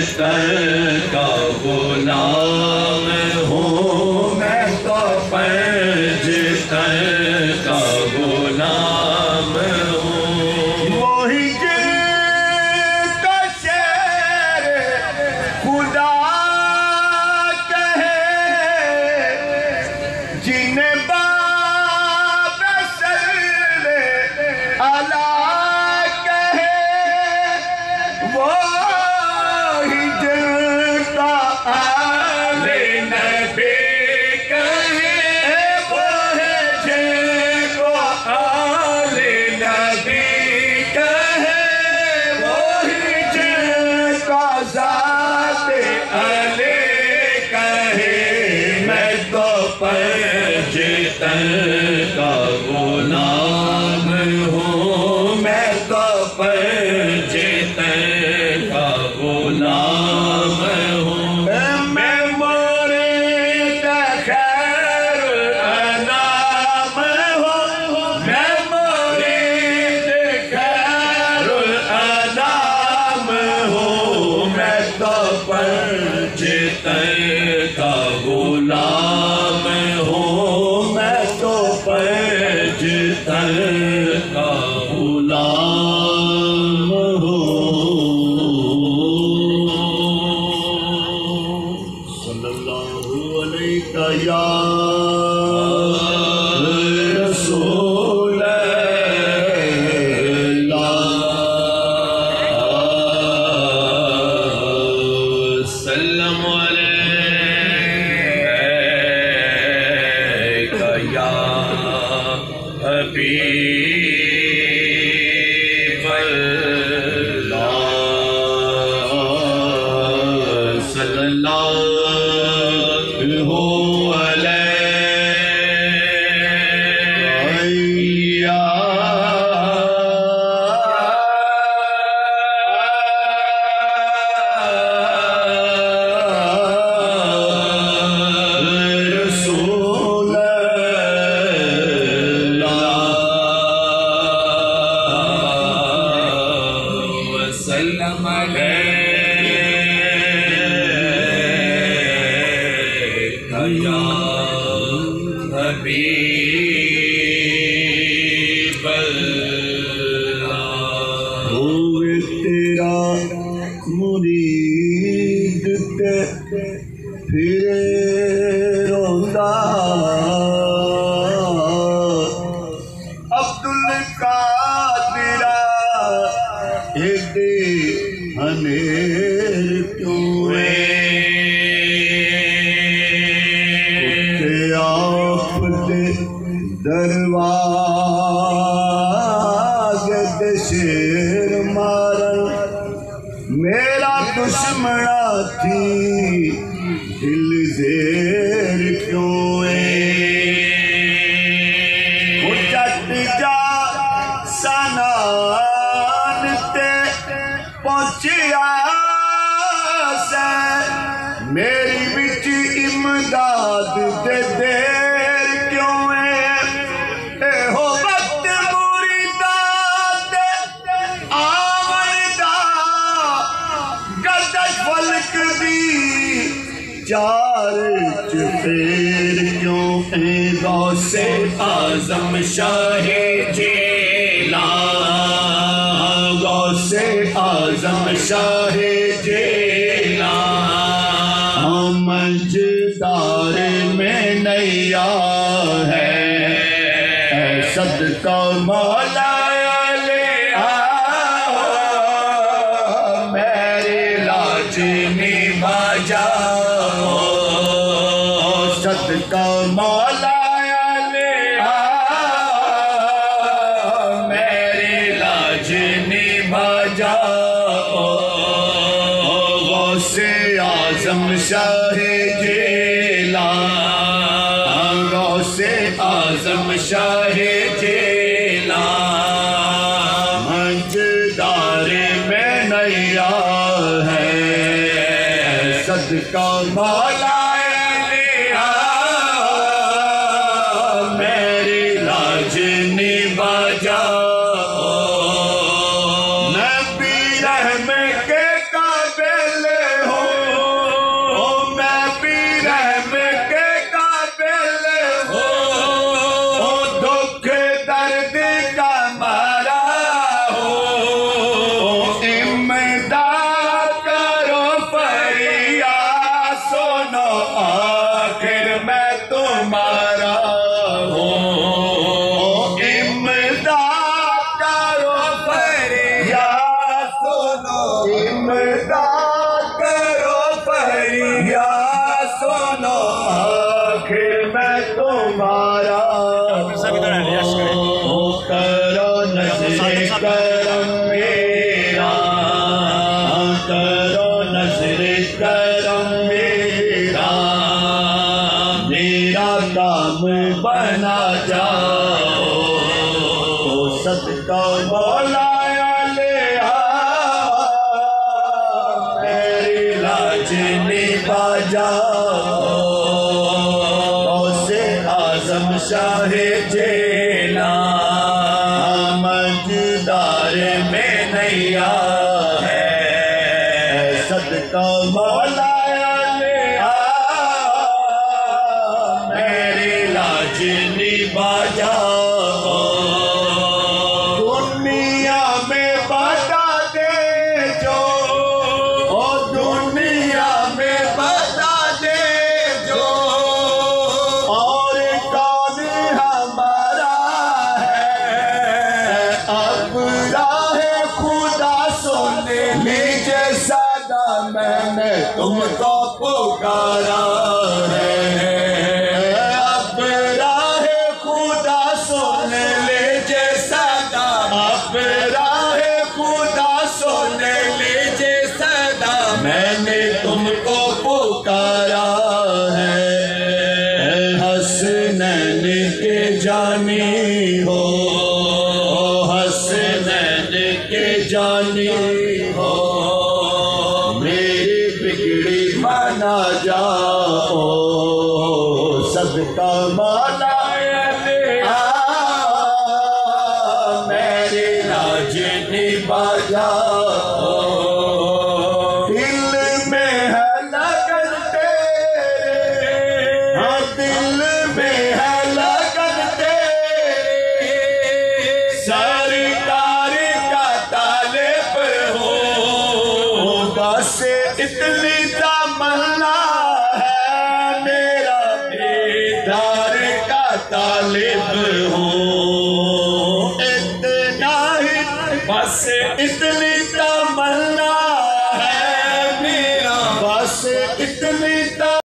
पंजतर का गुलाम हूँ, मैं तो पंजतर का गुलाम हूँ। वही जिनका शेर खुदा कहे, जिन्हें बाब सल्ले अला कहे, वही जिनका आले नबी कहे, वो है जिनको आले नबी कहे, वही जिनका ज़ाते अली कहे। मैं तो पंजतर का गुलाम हूँ, मैं तो पंजतर का गुलाम हूँ। मैं मुरीद खैरुल अनाम हूँ, मैं मुरीद खैरुल अनाम हूँ, मैं तो पंजतर का गुलाम हूँ, मैं तो पंजतर का गुलाम हूँ। सल्लल्लाहु अलैहि या रसूल अल्लाह, सल्लम अलैका या हबीब अल्लाह, सल्लल्लाहु अलैया रसूल अल्लाह, वसल्लम अलैका या हबीब अल्लाह। होवे तेरा मुरीद ते फिरे रोंदा, अब्दुल कादिरा एडे हनेर क्यों है? ते आप दे दरवाज़े ते शेर मारन, मेरा दुश्मना थी दिल ज़ेर क्यों है? वो जट जा सनान ते पहुंचिया से, मेरी बिच इमदाद दे देर क्यों है? हो वक्त मुरीदा ते आवरदा, गर्दश फलक दी चार चफेर क्यों है? गौसे आज़म शाहे जेलान, गौसे आज़म शाहे जेलान, मझदार में नैया है, सदका मौला ले आओ, मेरी लाज निभा जाओ, सदका मौला ले आओ, मेरी लाज निभा जाओ। गौसे आज़म शाहे जेलान, गौसे आज़म शाहे जेलान, मझदार में नैया है, सदका मौला ले आओ, मेरी लाज निभा जाओ। नबी रहम के काबिल लाजनी बाजाओ से आजम शाहे जेला मझदार में नैया है सदका मौला मेरी लाजनी बाजाओ दुनिया में बता दे जो ओ दुनिया में बता दे जो और कौन हमारा है अब राहे खुदा सोने लीजिए सदा मैंने तुमको पुकारा है अब राहे खुदा सोने लीजिए सदा अब राहे खुदा सोने लीजिए सदा मैंने तुमको पुकारा है हसनैन के जानी हो हसनैन के जानी हो मेरी बिगड़ी माना जाओ सबका माना मेरी लाजनी बाजाओ दिल में है लगन तेरे हाँ दिल में है लगन तेरे सरकार का तालिब हो बस इतनी तमन्ना है मेरा दीदार का तालिब हो इतना ही बस इतनी तमन्ना है मेरा बस इतनी